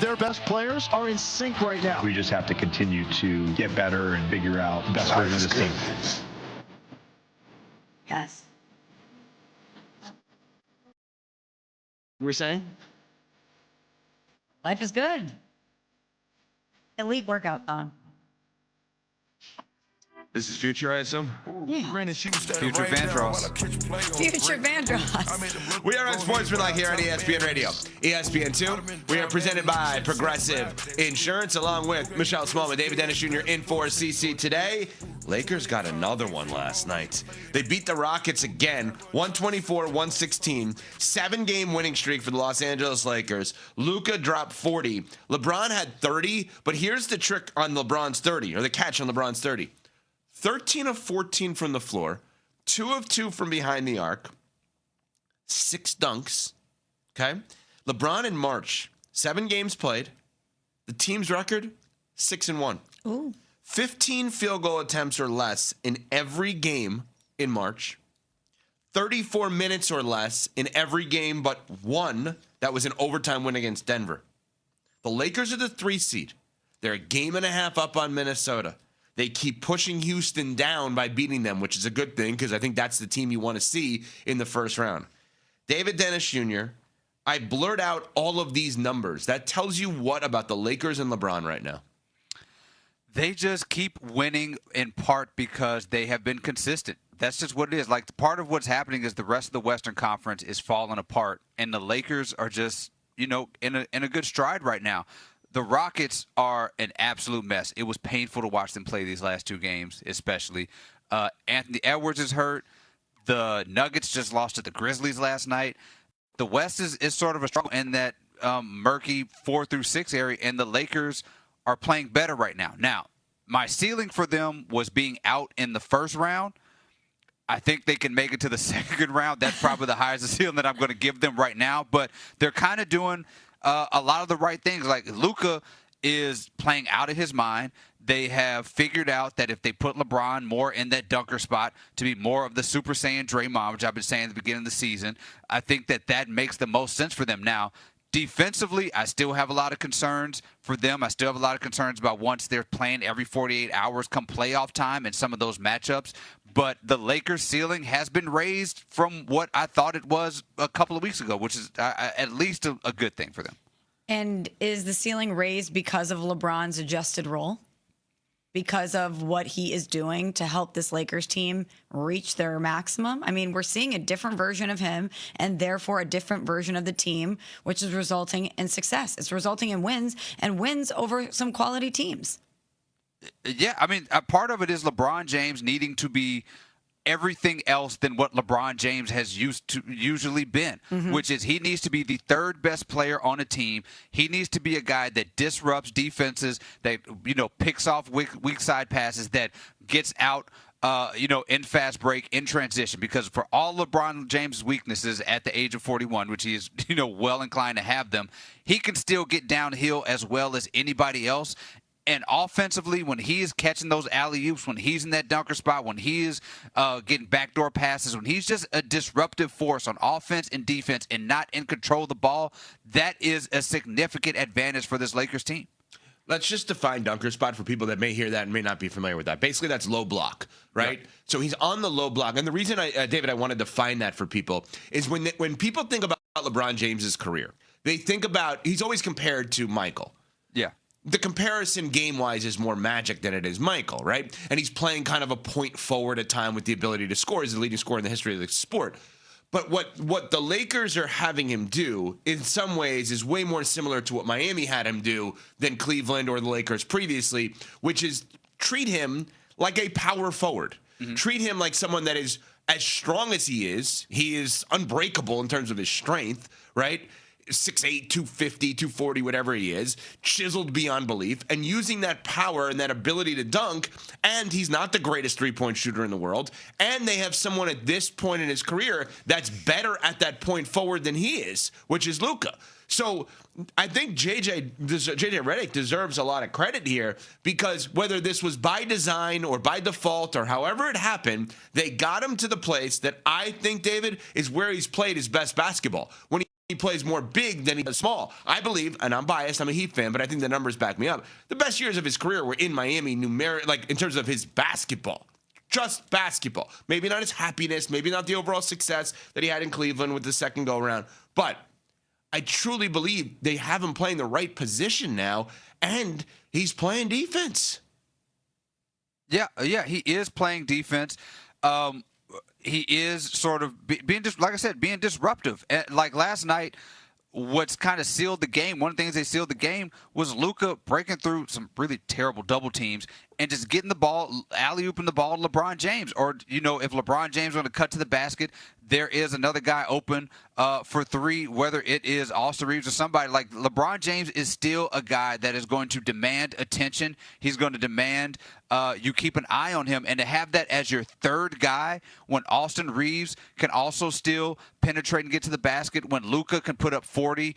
their best players are in sync right now. We just have to continue to get better and figure out the best version of this team. Yes. We're saying? Life is good. Elite workout song. This is Future, I assume? Yeah. Future Vandross. Future Vandross. We are Unsportsmanlike here on ESPN Radio. ESPN2, we are presented by Progressive Insurance, along with Michelle Smallman, David Dennis Jr. in for CC today. Lakers got another one last night. They beat the Rockets again, 124-116. 7-game winning streak for the Los Angeles Lakers. Luka dropped 40. LeBron had 30, but here's the trick on LeBron's 30, or the catch on LeBron's 30. 13 of 14 from the floor, 2 of 2 from behind the arc, 6 dunks, okay? LeBron in March, 7 games played. The team's record, 6-1. Ooh. 15 field goal attempts or less in every game in March. 34 minutes or less in every game but one that was an overtime win against Denver. The Lakers are the 3 seed. They're a game and a half up on Minnesota. They keep pushing Houston down by beating them, which is a good thing because I think that's the team you want to see in the first round. David Dennis Jr., I blurred out all of these numbers. That tells you what about the Lakers and LeBron right now? They just keep winning in part because they have been consistent. That's just what it is. Like, part of what's happening is the rest of the Western Conference is falling apart, and the Lakers are just, in a good stride right now. The Rockets are an absolute mess. It was painful to watch them play these last 2 games, especially. Anthony Edwards is hurt. The Nuggets just lost to the Grizzlies last night. The West is sort of a struggle in that murky 4 through 6 area, and the Lakers are playing better right now. Now, my ceiling for them was being out in the first round. I think they can make it to the second round. That's probably the highest ceiling that I'm going to give them right now. But they're kind of doing a lot of the right things. Like, Luka is playing out of his mind. They have figured out that if they put LeBron more in that dunker spot to be more of the Super Saiyan Draymond, which I've been saying at the beginning of the season, I think that makes the most sense for them. Now, defensively, I still have a lot of concerns for them. I still have a lot of concerns about once they're playing every 48 hours come playoff time and some of those matchups. But the Lakers' ceiling has been raised from what I thought it was a couple of weeks ago, which is at least a good thing for them. And is the ceiling raised because of LeBron's adjusted role? Because of what he is doing to help this Lakers team reach their maximum? I mean, we're seeing a different version of him and therefore a different version of the team, which is resulting in success. It's resulting in wins and wins over some quality teams. Yeah, I mean, a part of it is LeBron James needing to be everything else than what LeBron James has usually been, which is he needs to be the 3rd best player on a team. He needs to be a guy that disrupts defenses, that picks off weak side passes, that gets out in fast break, in transition. Because for all LeBron James' weaknesses at the age of 41, which he is well inclined to have them, he can still get downhill as well as anybody else. And offensively, when he is catching those alley-oops, when he's in that dunker spot, when he is getting backdoor passes, when he's just a disruptive force on offense and defense and not in control of the ball, that is a significant advantage for this Lakers team. Let's just define dunker spot for people that may hear that and may not be familiar with that. Basically, that's low block, right? Yep. So he's on the low block. And the reason, David, I wanted to define that for people is when people think about LeBron James's career, they think about, he's always compared to Michael. Yeah. The comparison game-wise is more Magic than it is Michael, right? And he's playing kind of a point forward at time with the ability to score. He's the leading scorer in the history of the sport. But what the Lakers are having him do, in some ways, is way more similar to what Miami had him do than Cleveland or the Lakers previously, which is treat him like a power forward. Treat him like someone that is as strong as he is. He is unbreakable in terms of his strength, right? 6'8", 250, 240, whatever he is, chiseled beyond belief, and using that power and that ability to dunk, and he's not the greatest three-point shooter in the world, and they have someone at this point in his career that's better at that point forward than he is, which is Luka. So I think JJ Redic deserves a lot of credit here because whether this was by design or by default or however it happened, they got him to the place that I think, David, is where he's played his best basketball. When he plays more big than he does small. I believe, and I'm biased, I'm a Heat fan, but I think the numbers back me up. The best years of his career were in Miami, like in terms of his basketball. Just basketball. Maybe not his happiness, maybe not the overall success that he had in Cleveland with the second go-around. But I truly believe they have him playing the right position now, and he's playing defense. Yeah, he is playing defense. He is sort of being, like I said, being disruptive. Like last night, what's kind of sealed the game, one of the things they sealed the game was Luka breaking through some really terrible double teams and just getting the ball, alley-ooping the ball to LeBron James. Or, if LeBron James is going to cut to the basket, there is another guy open for three, whether it is Austin Reeves or somebody. Like, LeBron James is still a guy that is going to demand attention. He's going to demand you keep an eye on him. And to have that as your third guy when Austin Reeves can also still penetrate and get to the basket, when Luka can put up 40,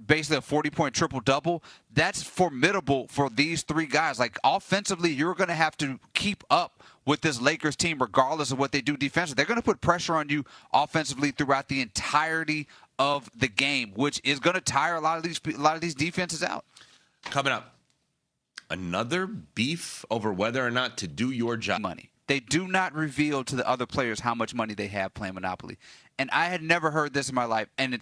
basically a 40-point triple-double, that's formidable for these three guys. Like, offensively, you're going to have to keep up with this Lakers team regardless of what they do defensively. They're going to put pressure on you offensively throughout the entirety of the game, which is going to tire a lot of these defenses out. Coming up, another beef over whether or not to do your job. Money. They do not reveal to the other players how much money they have playing Monopoly. And I had never heard this in my life. And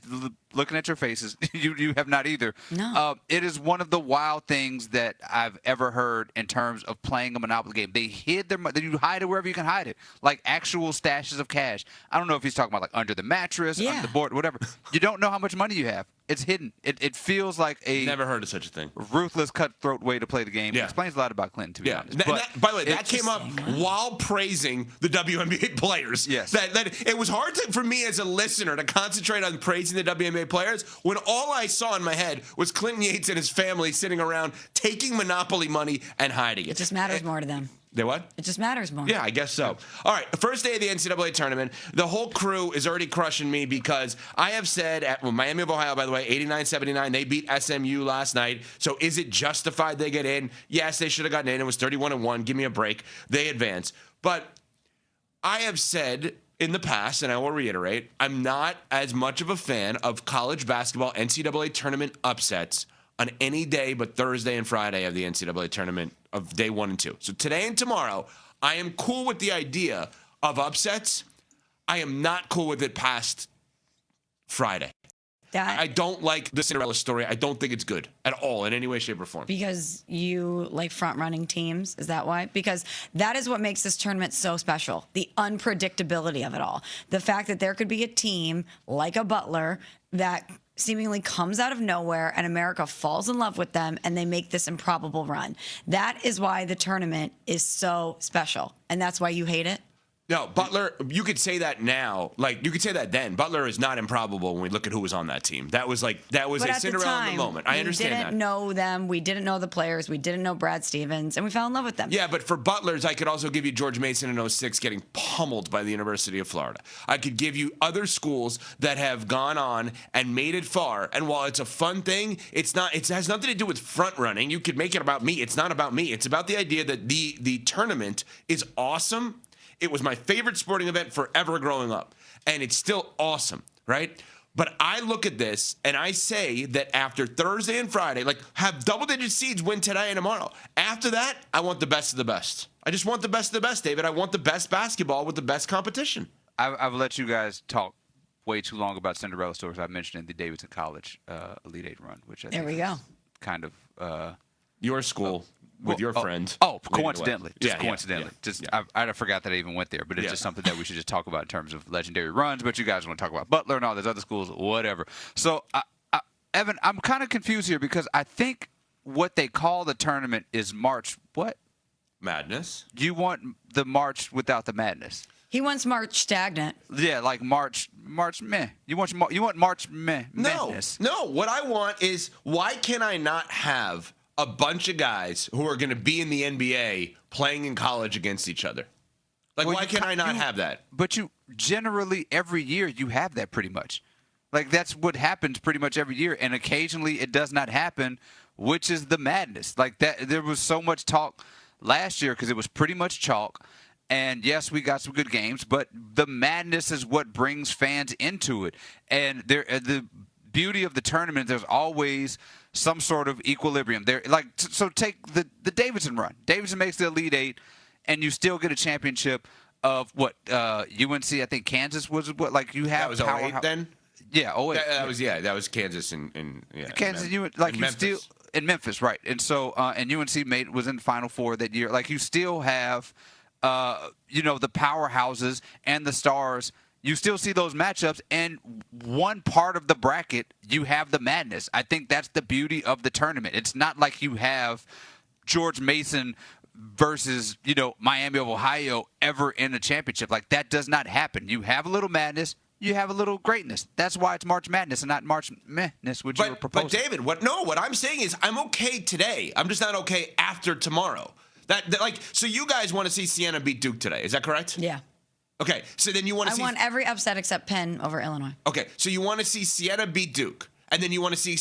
looking at your faces, you have not either. No. It is one of the wild things that I've ever heard in terms of playing a Monopoly game. They hid their money. You hide it wherever you can hide it, like actual stashes of cash. I don't know if he's talking about like under the mattress, under the board, whatever. You don't know how much money you have. It's hidden. It feels like a Never heard of such a thing. ruthless, cutthroat way to play the game. Yeah. It explains a lot about Clinton, to be honest. By the way, that came up while praising the WNBA players. Yes. That it was hard for me as a listener to concentrate on praising the WNBA players when all I saw in my head was Clinton Yates and his family sitting around taking Monopoly money and hiding it. It just matters more to them. They what? It just matters more. Yeah, I guess so. All right, the first day of the NCAA tournament, the whole crew is already crushing me because I have said at Miami of Ohio, by the way, 89-79, they beat SMU last night. So is it justified they get in? Yes, they should have gotten in. It was 31-1. Give me a break. They advance. But I have said in the past, and I will reiterate, I'm not as much of a fan of college basketball NCAA tournament upsets on any day but Thursday and Friday of the NCAA tournament of day 1 and 2. So today and tomorrow, I am cool with the idea of upsets. I am not cool with it past Friday. I don't like the Cinderella story. I don't think it's good at all in any way, shape, or form. Because you like front-running teams? Is that why? Because that is what makes this tournament so special. The unpredictability of it all. The fact that there could be a team like a Butler that seemingly comes out of nowhere and America falls in love with them and they make this improbable run. That is why the tournament is so special. And that's why you hate it? No, Butler, you could say that now. Like, you could say that then. Butler is not improbable when we look at who was on that team. That was a Cinderella in the moment. I understand that. We didn't know them. We didn't know the players. We didn't know Brad Stevens. And we fell in love with them. Yeah, but for Butlers, I could also give you George Mason in 06 getting pummeled by the University of Florida. I could give you other schools that have gone on and made it far. And while it's a fun thing, it has nothing to do with front running. You could make it about me. It's not about me. It's about the idea that the tournament is awesome. It was my favorite sporting event forever growing up, and it's still awesome, right? But I look at this, and I say that after Thursday and Friday, like, have double-digit seeds win today and tomorrow. After that, I want the best of the best. I just want the best of the best, David. I want the best basketball with the best competition. I've let you guys talk way too long about Cinderella stories. I mentioned in the Davidson College Elite Eight run, which I think we go. Kind of your school. With your friend. Coincidentally. Coincidentally. I forgot that I even went there, but it's just something that we should just talk about in terms of legendary runs. But you guys want to talk about Butler and all those other schools, whatever. So, Evan, I'm kind of confused here because I think what they call the tournament is March what? Madness. You want the March without the madness. He wants March stagnant. Yeah, like March meh. You want March meh. Madness. No. What I want is, why can I not have a bunch of guys who are going to be in the NBA playing in college against each other? Like, why can I not have that? But you generally, every year, you have that pretty much. Like, that's what happens pretty much every year. And occasionally it does not happen, which is the madness. Like, that, there was so much talk last year because it was pretty much chalk. And, yes, we got some good games, but the madness is what brings fans into it. And the beauty of the tournament. There's always some sort of equilibrium there. Like, so take the Davidson run. Davidson makes the Elite Eight, and you still get a championship of what UNC. I think Kansas was what, like, you have that was 08 then. Yeah, 08. That was Kansas and Kansas. and You still in Memphis, right? And so and UNC was in the Final Four that year. Like, you still have the powerhouses and the stars. You still see those matchups, and one part of the bracket, you have the madness. I think that's the beauty of the tournament. It's not like you have George Mason versus, Miami of Ohio ever in a championship. Like, that does not happen. You have a little madness. You have a little greatness. That's why it's March Madness and not March Madness, which you were proposing. But David, what I'm saying is I'm okay today. I'm just not okay after tomorrow. So you guys want to see Siena beat Duke today. Is that correct? Yeah. Okay, so then you want to see... I want every upset except Penn over Illinois. Okay, so you want to see Siena beat Duke, and then you want to see